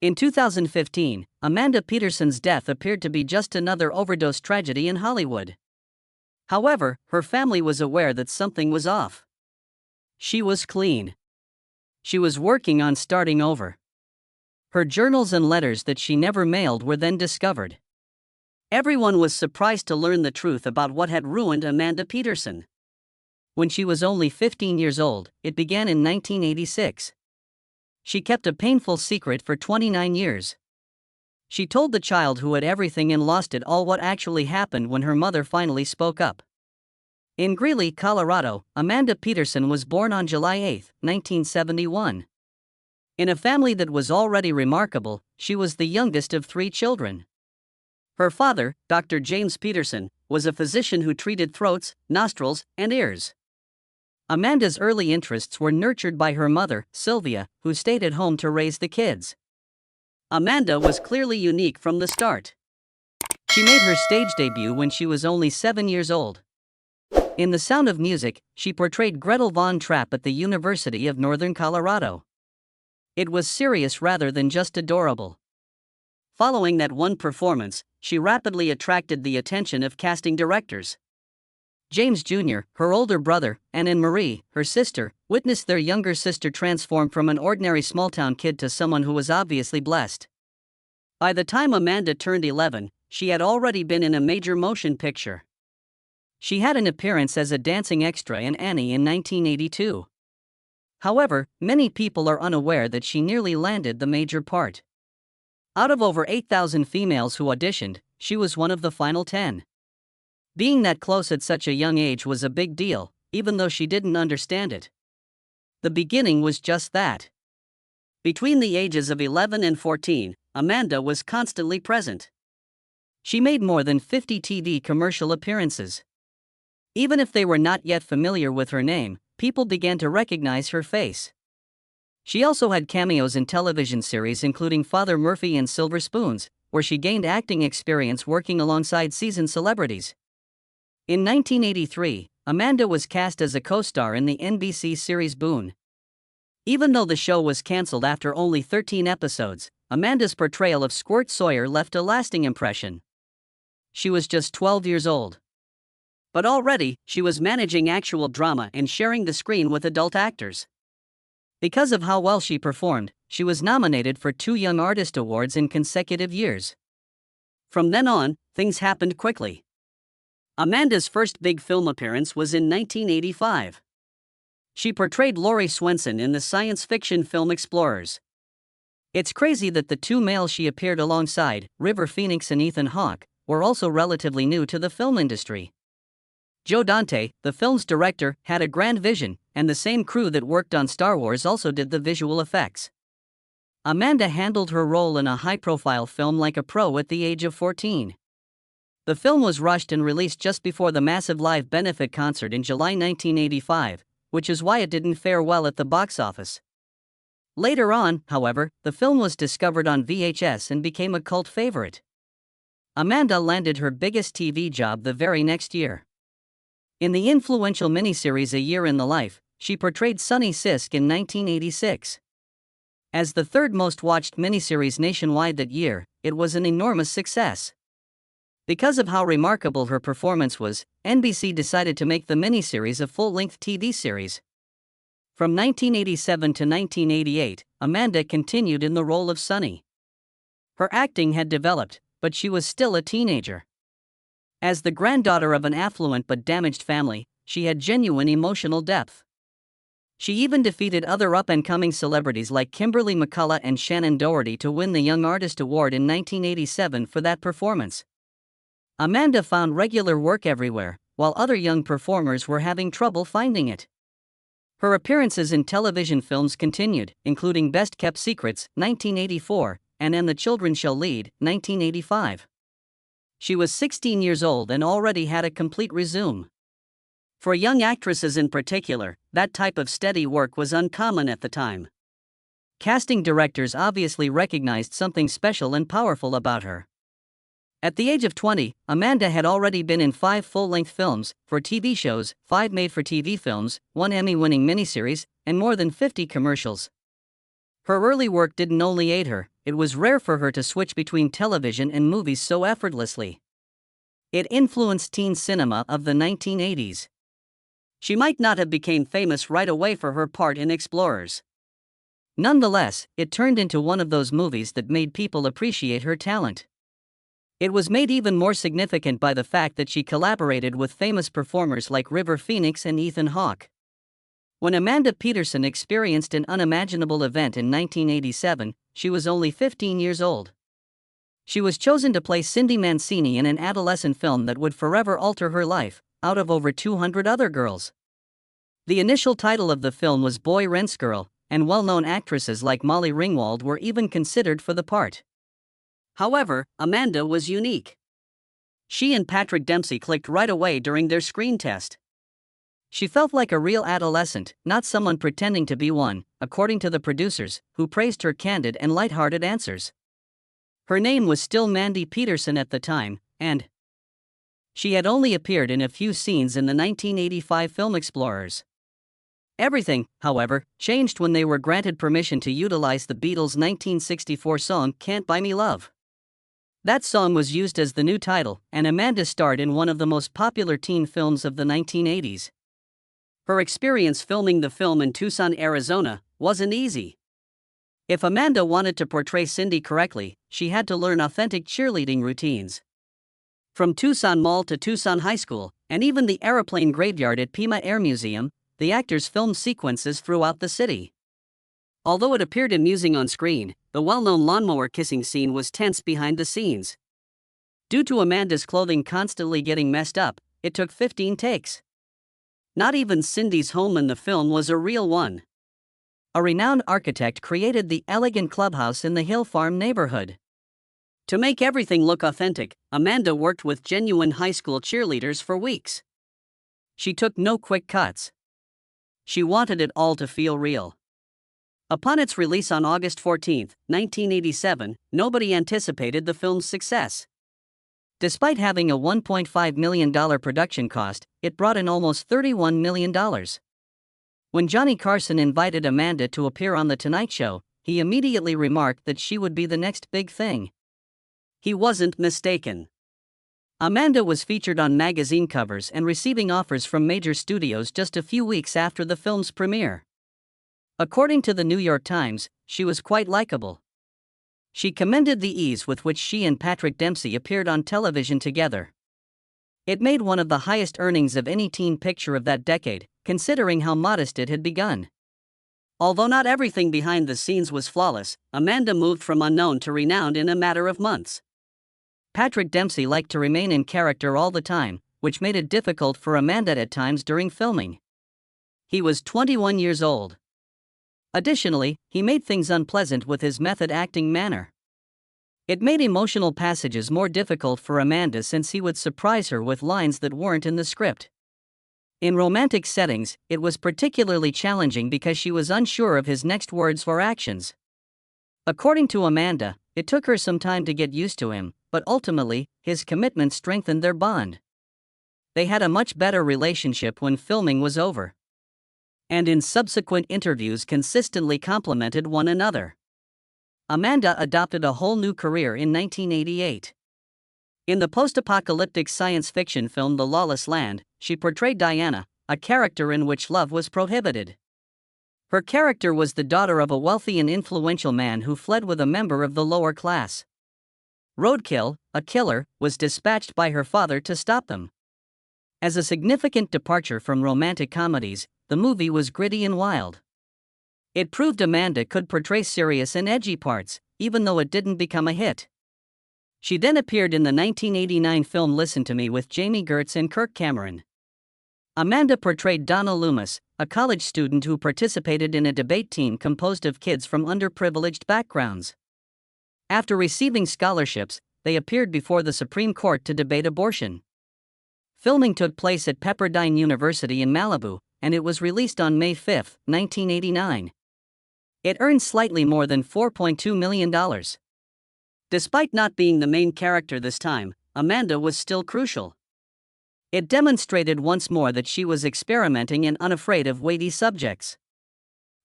In 2015, Amanda Peterson's death appeared to be just another overdose tragedy in Hollywood. However, her family was aware that something was off. She was clean. She was working on starting over. Her journals and letters that she never mailed were then discovered. Everyone was surprised to learn the truth about what had ruined Amanda Peterson. When she was only 15 years old, it began in 1986. She kept a painful secret for 29 years. She told the child who had everything and lost it all what actually happened when her mother finally spoke up. In Greeley, Colorado, Amanda Peterson was born on July 8, 1971. In a family that was already remarkable, she was the youngest of 3 children. Her father, Dr. James Peterson, was a physician who treated throats, nostrils, and ears. Amanda's early interests were nurtured by her mother, Sylvia, who stayed at home to raise the kids. Amanda was clearly unique from the start. She made her stage debut when she was only 7 years old. In The Sound of Music, she portrayed Gretel Von Trapp at the University of Northern Colorado. It was serious rather than just adorable. Following that one performance, she rapidly attracted the attention of casting directors. James Jr., her older brother, and Anne-Marie, her sister, witnessed their younger sister transform from an ordinary small-town kid to someone who was obviously blessed. By the time Amanda turned 11, she had already been in a major motion picture. She had an appearance as a dancing extra in Annie in 1982. However, many people are unaware that she nearly landed the major part. Out of over 8,000 females who auditioned, she was one of the final 10. Being that close at such a young age was a big deal, even though she didn't understand it. The beginning was just that. Between the ages of 11 and 14, Amanda was constantly present. She made more than 50 TV commercial appearances. Even if they were not yet familiar with her name, people began to recognize her face. She also had cameos in television series including Father Murphy and Silver Spoons, where she gained acting experience working alongside seasoned celebrities. In 1983, Amanda was cast as a co-star in the NBC series Boone. Even though the show was canceled after only 13 episodes, Amanda's portrayal of Squirt Sawyer left a lasting impression. She was just 12 years old. But already, she was managing actual drama and sharing the screen with adult actors. Because of how well she performed, she was nominated for 2 Young Artist Awards in consecutive years. From then on, things happened quickly. Amanda's first big film appearance was in 1985. She portrayed Laurie Swenson in the science fiction film Explorers. It's crazy that the 2 males she appeared alongside, River Phoenix and Ethan Hawke, were also relatively new to the film industry. Joe Dante, the film's director, had a grand vision, and the same crew that worked on Star Wars also did the visual effects. Amanda handled her role in a high-profile film like a pro at the age of 14. The film was rushed and released just before the massive live benefit concert in July 1985, which is why it didn't fare well at the box office. Later on, however, the film was discovered on VHS and became a cult favorite. Amanda landed her biggest TV job the very next year. In the influential miniseries A Year in the Life, she portrayed Sunny Sisk in 1986. As the 3rd most watched miniseries nationwide that year, it was an enormous success. Because of how remarkable her performance was, NBC decided to make the miniseries a full-length TV series. From 1987 to 1988, Amanda continued in the role of Sunny. Her acting had developed, but she was still a teenager. As the granddaughter of an affluent but damaged family, she had genuine emotional depth. She even defeated other up-and-coming celebrities like Kimberly McCullough and Shannon Doherty to win the Young Artist Award in 1987 for that performance. Amanda found regular work everywhere, while other young performers were having trouble finding it. Her appearances in television films continued, including Best Kept Secrets, 1984, and the Children Shall Lead, 1985. She was 16 years old and already had a complete resume. For young actresses in particular, that type of steady work was uncommon at the time. Casting directors obviously recognized something special and powerful about her. At the age of 20, Amanda had already been in 5 full-length films, 4 TV shows, 5 made-for-TV films, 1 Emmy-winning miniseries, and more than 50 commercials. Her early work didn't only aid her, it was rare for her to switch between television and movies so effortlessly. It influenced teen cinema of the 1980s. She might not have become famous right away for her part in Explorers. Nonetheless, it turned into one of those movies that made people appreciate her talent. It was made even more significant by the fact that she collaborated with famous performers like River Phoenix and Ethan Hawke. When Amanda Peterson experienced an unimaginable event in 1987, she was only 15 years old. She was chosen to play Cindy Mancini in an adolescent film that would forever alter her life, out of over 200 other girls. The initial title of the film was Boy Rents Girl, and well-known actresses like Molly Ringwald were even considered for the part. However, Amanda was unique. She and Patrick Dempsey clicked right away during their screen test. She felt like a real adolescent, not someone pretending to be one, according to the producers, who praised her candid and lighthearted answers. Her name was still Mandy Peterson at the time, and she had only appeared in a few scenes in the 1985 film Explorers. Everything, however, changed when they were granted permission to utilize the Beatles' 1964 song Can't Buy Me Love. That song was used as the new title, and Amanda starred in one of the most popular teen films of the 1980s. Her experience filming the film in Tucson, Arizona, wasn't easy. If Amanda wanted to portray Cindy correctly, she had to learn authentic cheerleading routines. From Tucson Mall to Tucson High School, and even the airplane graveyard at Pima Air Museum, the actors filmed sequences throughout the city. Although it appeared amusing on screen, the well-known lawnmower kissing scene was tense behind the scenes. Due to Amanda's clothing constantly getting messed up, it took 15 takes. Not even Cindy's home in the film was a real one. A renowned architect created the elegant clubhouse in the Hill Farm neighborhood. To make everything look authentic, Amanda worked with genuine high school cheerleaders for weeks. She took no quick cuts. She wanted it all to feel real. Upon its release on August 14, 1987, nobody anticipated the film's success. Despite having a $1.5 million production cost, it brought in almost $31 million. When Johnny Carson invited Amanda to appear on The Tonight Show, he immediately remarked that she would be the next big thing. He wasn't mistaken. Amanda was featured on magazine covers and receiving offers from major studios just a few weeks after the film's premiere. According to the New York Times, she was quite likable. She commended the ease with which she and Patrick Dempsey appeared on television together. It made one of the highest earnings of any teen picture of that decade, considering how modest it had begun. Although not everything behind the scenes was flawless, Amanda moved from unknown to renowned in a matter of months. Patrick Dempsey liked to remain in character all the time, which made it difficult for Amanda at times during filming. He was 21 years old. Additionally, he made things unpleasant with his method acting manner. It made emotional passages more difficult for Amanda since he would surprise her with lines that weren't in the script. In romantic settings, it was particularly challenging because she was unsure of his next words or actions. According to Amanda, it took her some time to get used to him, but ultimately, his commitment strengthened their bond. They had a much better relationship when filming was over, and in subsequent interviews consistently complimented one another. Amanda adopted a whole new career in 1988. In the post-apocalyptic science fiction film The Lawless Land, she portrayed Diana, a character in which love was prohibited. Her character was the daughter of a wealthy and influential man who fled with a member of the lower class. Roadkill, a killer, was dispatched by her father to stop them. As a significant departure from romantic comedies, the movie was gritty and wild. It proved Amanda could portray serious and edgy parts, even though it didn't become a hit. She then appeared in the 1989 film Listen to Me with Jamie Gertz and Kirk Cameron. Amanda portrayed Donna Loomis, a college student who participated in a debate team composed of kids from underprivileged backgrounds. After receiving scholarships, they appeared before the Supreme Court to debate abortion. Filming took place at Pepperdine University in Malibu, and it was released on May 5, 1989. It earned slightly more than $4.2 million. Despite not being the main character this time, Amanda was still crucial. It demonstrated once more that she was experimenting and unafraid of weighty subjects.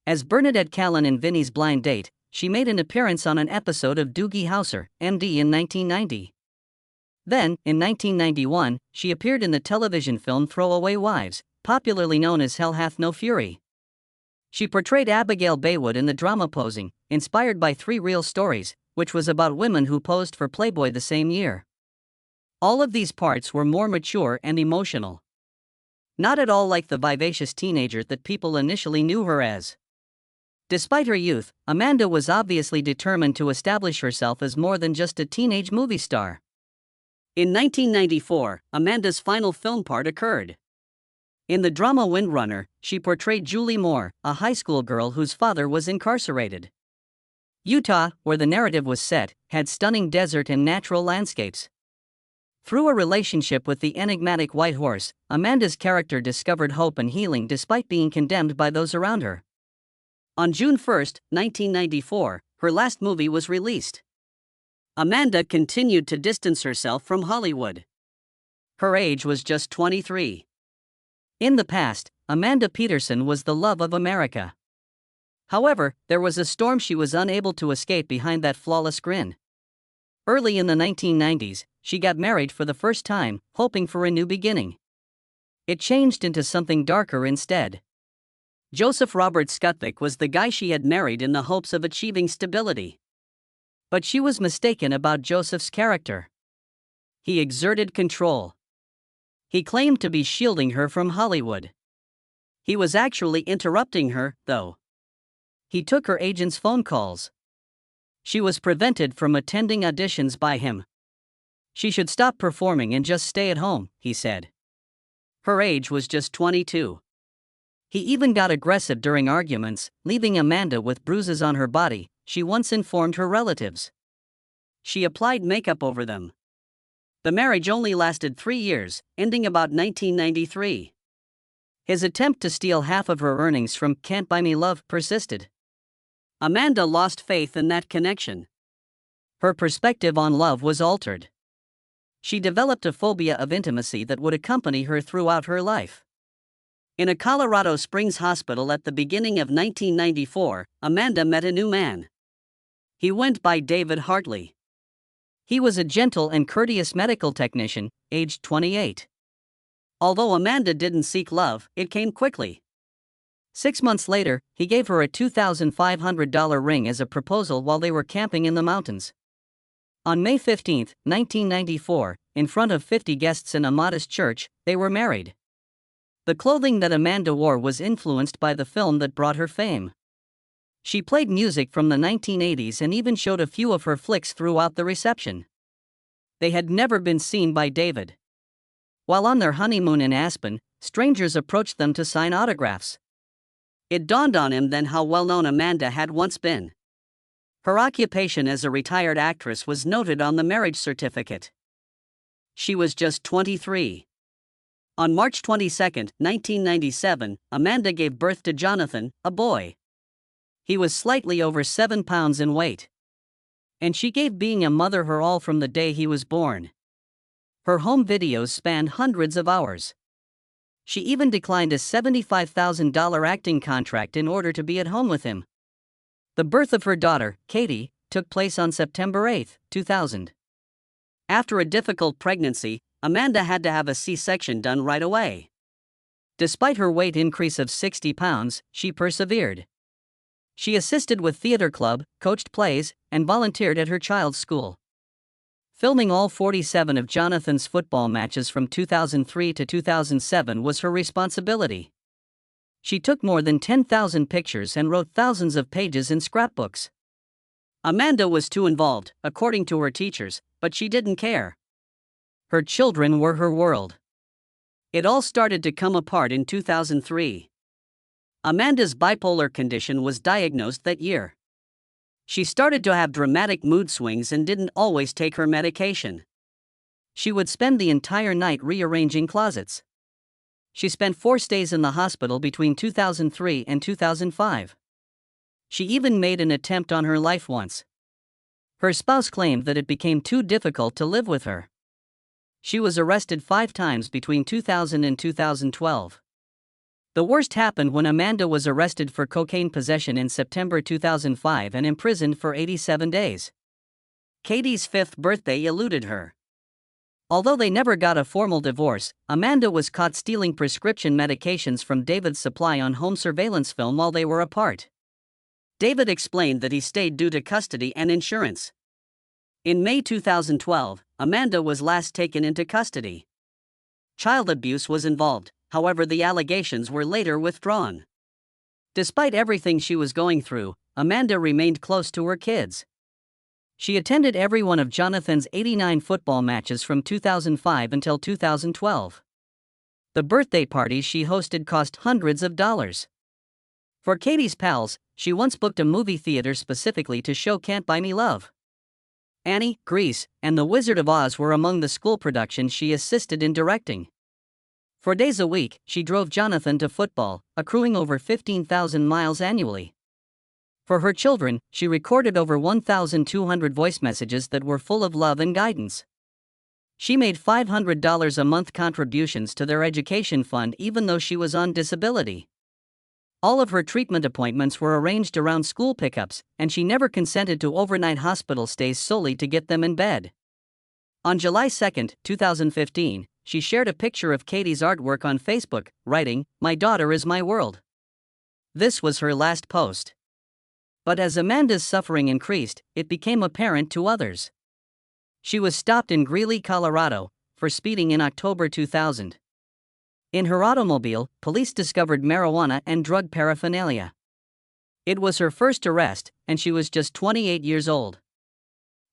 As Bernadette Callan in Vinny's Blind Date, she made an appearance on an episode of Doogie Howser, MD in 1990. Then, in 1991, she appeared in the television film Throwaway Wives, popularly known as Hell Hath No Fury. She portrayed Abigail Baywood in the drama Posing, inspired by 3 real stories, which was about women who posed for Playboy the same year. All of these parts were more mature and emotional. Not at all like the vivacious teenager that people initially knew her as. Despite her youth, Amanda was obviously determined to establish herself as more than just a teenage movie star. In 1994, Amanda's final film part occurred. In the drama Windrunner, she portrayed Julie Moore, a high school girl whose father was incarcerated. Utah, where the narrative was set, had stunning desert and natural landscapes. Through a relationship with the enigmatic White Horse, Amanda's character discovered hope and healing despite being condemned by those around her. On June 1, 1994, her last movie was released. Amanda continued to distance herself from Hollywood. Her age was just 23. In the past, Amanda Peterson was the love of America. However, there was a storm she was unable to escape behind that flawless grin. Early in the 1990s, she got married for the first time, hoping for a new beginning. It changed into something darker instead. Joseph Robert Skutnik was the guy she had married in the hopes of achieving stability. But she was mistaken about Joseph's character. He exerted control. He claimed to be shielding her from Hollywood. He was actually interrupting her, though. He took her agent's phone calls. She was prevented from attending auditions by him. She should stop performing and just stay at home, he said. Her age was just 22. He even got aggressive during arguments, leaving Amanda with bruises on her body, she once informed her relatives. She applied makeup over them. The marriage only lasted 3 years, ending about 1993. His attempt to steal half of her earnings from Can't Buy Me Love persisted. Amanda lost faith in that connection. Her perspective on love was altered. She developed a phobia of intimacy that would accompany her throughout her life. In a Colorado Springs hospital at the beginning of 1994, Amanda met a new man. He went by David Hartley. He was a gentle and courteous medical technician, aged 28. Although Amanda didn't seek love, it came quickly. 6 months later, he gave her a $2,500 ring as a proposal while they were camping in the mountains. On May 15, 1994, in front of 50 guests in a modest church, they were married. The clothing that Amanda wore was influenced by the film that brought her fame. She played music from the 1980s and even showed a few of her flicks throughout the reception. They had never been seen by David. While on their honeymoon in Aspen, strangers approached them to sign autographs. It dawned on him then how well-known Amanda had once been. Her occupation as a retired actress was noted on the marriage certificate. She was just 23. On March 22, 1997, Amanda gave birth to Jonathan, a boy. He was slightly over 7 pounds in weight. And she gave being a mother her all from the day he was born. Her home videos spanned hundreds of hours. She even declined a $75,000 acting contract in order to be at home with him. The birth of her daughter, Katie, took place on September 8, 2000. After a difficult pregnancy, Amanda had to have a C-section done right away. Despite her weight increase of 60 pounds, she persevered. She assisted with theater club, coached plays, and volunteered at her child's school. Filming all 47 of Jonathan's football matches from 2003 to 2007 was her responsibility. She took more than 10,000 pictures and wrote thousands of pages in scrapbooks. Amanda was too involved, according to her teachers, but she didn't care. Her children were her world. It all started to come apart in 2003. Amanda's bipolar condition was diagnosed that year. She started to have dramatic mood swings and didn't always take her medication. She would spend the entire night rearranging closets. She spent 4 stays in the hospital between 2003 and 2005. She even made an attempt on her life once. Her spouse claimed that it became too difficult to live with her. She was arrested 5 times between 2000 and 2012. The worst happened when Amanda was arrested for cocaine possession in September 2005 and imprisoned for 87 days. Katie's fifth birthday eluded her. Although they never got a formal divorce, Amanda was caught stealing prescription medications from David's supply on home surveillance film while they were apart. David explained that he stayed due to custody and insurance. In May 2012, Amanda was last taken into custody. Child abuse was involved, however, the allegations were later withdrawn. Despite everything she was going through, Amanda remained close to her kids. She attended every one of Jonathan's 89 football matches from 2005 until 2012. The birthday parties she hosted cost hundreds of dollars. For Katie's pals, she once booked a movie theater specifically to show Can't Buy Me Love. Annie, Grease, and The Wizard of Oz were among the school productions she assisted in directing. For days a week, she drove Jonathan to football, accruing over 15,000 miles annually. For her children, she recorded over 1,200 voice messages that were full of love and guidance. She made $500 a month contributions to their education fund even though she was on disability. All of her treatment appointments were arranged around school pickups, and she never consented to overnight hospital stays solely to get them in bed. On July 2, 2015, she shared a picture of Katie's artwork on Facebook, writing, "My daughter is my world." This was her last post. But as Amanda's suffering increased, it became apparent to others. She was stopped in Greeley, Colorado, for speeding in October 2000. In her automobile, police discovered marijuana and drug paraphernalia. It was her first arrest, and she was just 28 years old.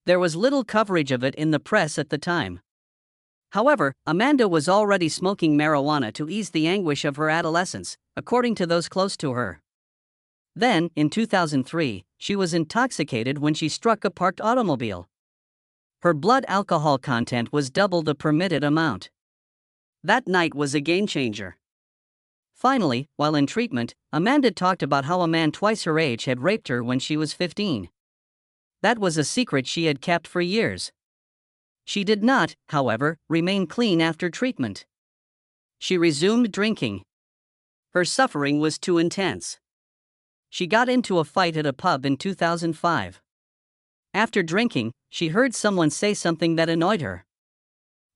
There was little coverage of it in the press at the time. However, Amanda was already smoking marijuana to ease the anguish of her adolescence, according to those close to her. Then, in 2003, she was intoxicated when she struck a parked automobile. Her blood alcohol content was double the permitted amount. That night was a game changer. Finally, while in treatment, Amanda talked about how a man twice her age had raped her when she was 15. That was a secret she had kept for years. She did not, however, remain clean after treatment. She resumed drinking. Her suffering was too intense. She got into a fight at a pub in 2005. After drinking, she heard someone say something that annoyed her.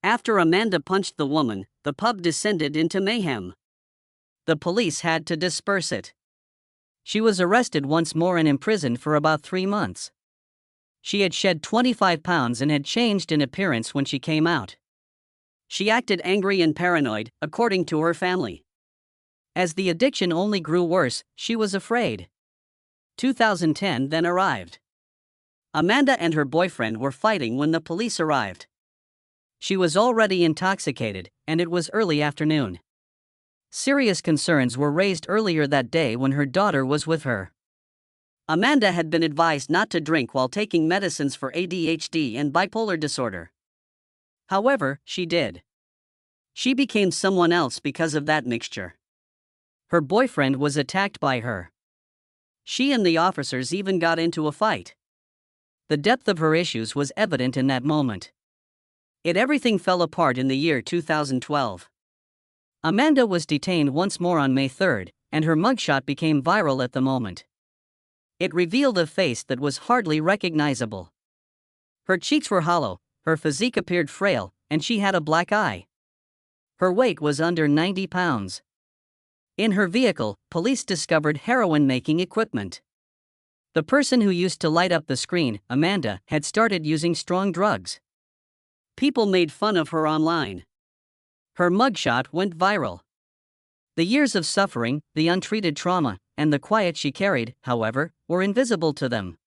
After Amanda punched the woman, the pub descended into mayhem. The police had to disperse it. She was arrested once more and imprisoned for about 3 months. She had shed 25 pounds and had changed in appearance when she came out. She acted angry and paranoid, according to her family. As the addiction only grew worse, she was afraid. 2010 then arrived. Amanda and her boyfriend were fighting when the police arrived. She was already intoxicated, and it was early afternoon. Serious concerns were raised earlier that day when her daughter was with her. Amanda had been advised not to drink while taking medicines for ADHD and bipolar disorder. However, she did. She became someone else because of that mixture. Her boyfriend was attacked by her. She and the officers even got into a fight. The depth of her issues was evident in that moment. Everything fell apart in the year 2012. Amanda was detained once more on May 3, and her mugshot became viral at the moment. It revealed a face that was hardly recognizable. Her cheeks were hollow, her physique appeared frail, and she had a black eye. Her weight was under 90 pounds. In her vehicle, police discovered heroin-making equipment. The person who used to light up the screen, Amanda, had started using strong drugs. People made fun of her online. Her mugshot went viral. The years of suffering, the untreated trauma, and the quiet she carried, however, were invisible to them.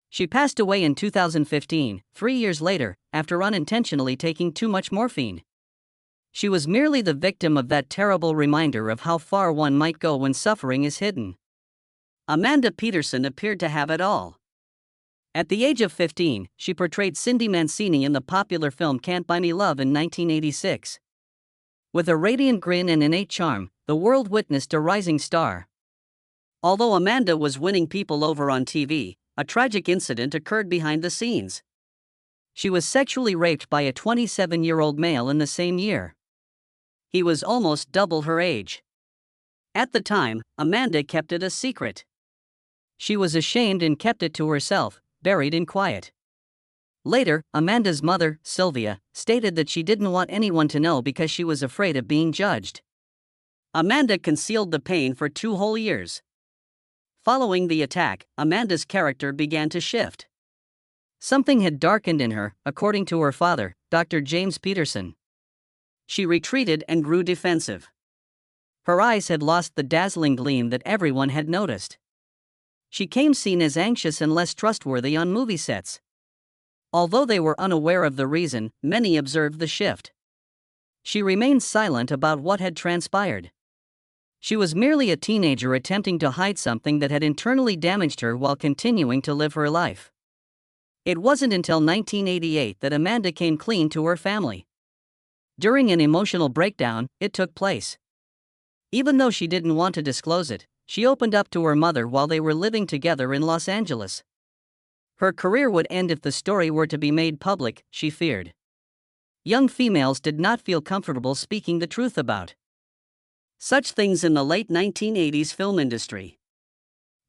She passed away in 2015, 3 years later, after unintentionally taking too much morphine. She was merely the victim of that terrible reminder of how far one might go when suffering is hidden. Amanda Peterson appeared to have it all. At the age of 15, she portrayed Cindy Mancini in the popular film Can't Buy Me Love in 1986. With a radiant grin and innate charm, the world witnessed a rising star. Although Amanda was winning people over on TV, a tragic incident occurred behind the scenes. She was sexually raped by a 27-year-old male in the same year. He was almost double her age. At the time, Amanda kept it a secret. She was ashamed and kept it to herself, buried in quiet. Later, Amanda's mother, Sylvia, stated that she didn't want anyone to know because she was afraid of being judged. Amanda concealed the pain for 2 whole years. Following the attack, Amanda's character began to shift. Something had darkened in her, according to her father, Dr. James Peterson. She retreated and grew defensive. Her eyes had lost the dazzling gleam that everyone had noticed. She came seen as anxious and less trustworthy on movie sets. Although they were unaware of the reason, many observed the shift. She remained silent about what had transpired. She was merely a teenager attempting to hide something that had internally damaged her while continuing to live her life. It wasn't until 1988 that Amanda came clean to her family. During an emotional breakdown, it took place. Even though she didn't want to disclose it, she opened up to her mother while they were living together in Los Angeles. Her career would end if the story were to be made public, she feared. Young females did not feel comfortable speaking the truth about such things in the late 1980s film industry.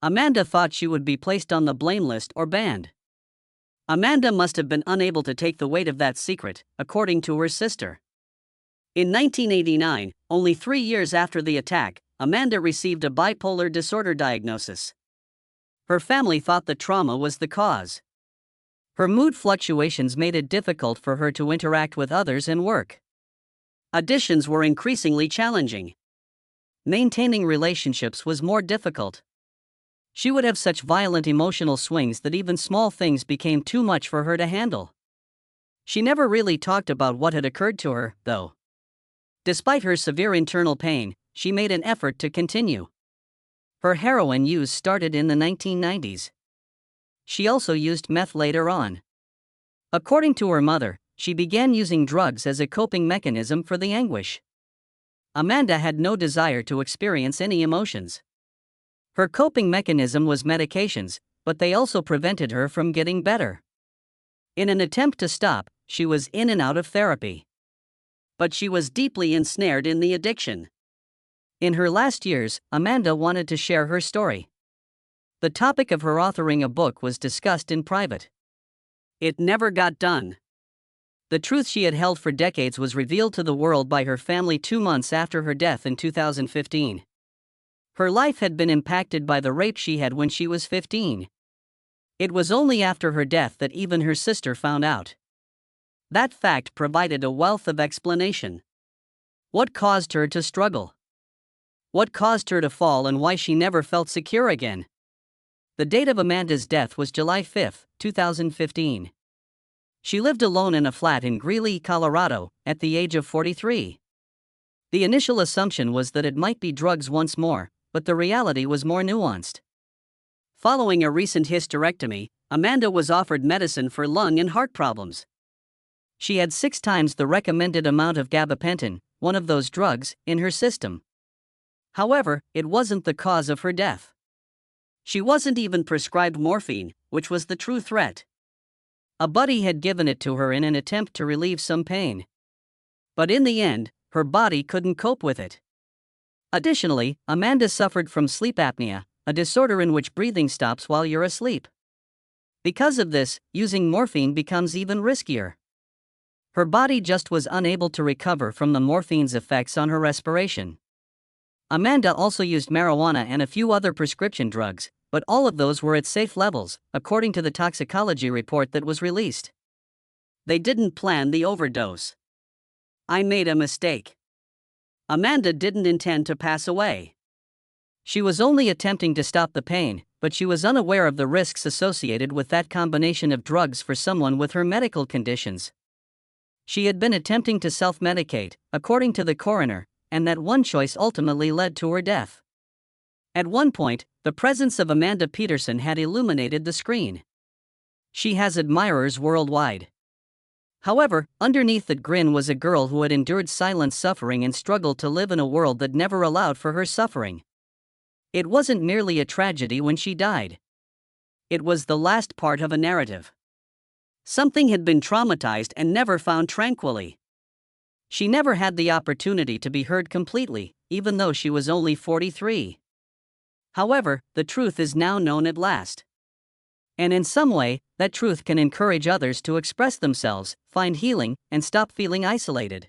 Amanda thought she would be placed on the blame list or banned. Amanda must have been unable to take the weight of that secret, according to her sister. In 1989, only 3 years after the attack, Amanda received a bipolar disorder diagnosis. Her family thought the trauma was the cause. Her mood fluctuations made it difficult for her to interact with others and work. Auditions were increasingly challenging. Maintaining relationships was more difficult. She would have such violent emotional swings that even small things became too much for her to handle. She never really talked about what had occurred to her, though. Despite her severe internal pain, she made an effort to continue. Her heroin use started in the 1990s. She also used meth later on. According to her mother, she began using drugs as a coping mechanism for the anguish. Amanda had no desire to experience any emotions. Her coping mechanism was medications, but they also prevented her from getting better. In an attempt to stop, she was in and out of therapy. But she was deeply ensnared in the addiction. In her last years, Amanda wanted to share her story. The topic of her authoring a book was discussed in private. It never got done. The truth she had held for decades was revealed to the world by her family 2 months after her death in 2015. Her life had been impacted by the rape she had when she was 15. It was only after her death that even her sister found out. That fact provided a wealth of explanation. What caused her to struggle? What caused her to fall and why she never felt secure again? The date of Amanda's death was July 5, 2015. She lived alone in a flat in Greeley, Colorado, at the age of 43. The initial assumption was that it might be drugs once more, but the reality was more nuanced. Following a recent hysterectomy, Amanda was offered medicine for lung and heart problems. She had 6 times the recommended amount of gabapentin, one of those drugs, in her system. However, it wasn't the cause of her death. She wasn't even prescribed morphine, which was the true threat. A buddy had given it to her in an attempt to relieve some pain. But in the end, her body couldn't cope with it. Additionally, Amanda suffered from sleep apnea, a disorder in which breathing stops while you're asleep. Because of this, using morphine becomes even riskier. Her body just was unable to recover from the morphine's effects on her respiration. Amanda also used marijuana and a few other prescription drugs, but all of those were at safe levels, according to the toxicology report that was released. They didn't plan the overdose. I made a mistake. Amanda didn't intend to pass away. She was only attempting to stop the pain, but she was unaware of the risks associated with that combination of drugs for someone with her medical conditions. She had been attempting to self-medicate, according to the coroner, and that one choice ultimately led to her death. At one point, the presence of Amanda Peterson had illuminated the screen. She has admirers worldwide. However, underneath that grin was a girl who had endured silent suffering and struggled to live in a world that never allowed for her suffering. It wasn't merely a tragedy when she died. It was the last part of a narrative. Something had been traumatized and never found tranquilly. She never had the opportunity to be heard completely, even though she was only 43. However, the truth is now known at last. And in some way, that truth can encourage others to express themselves, find healing, and stop feeling isolated.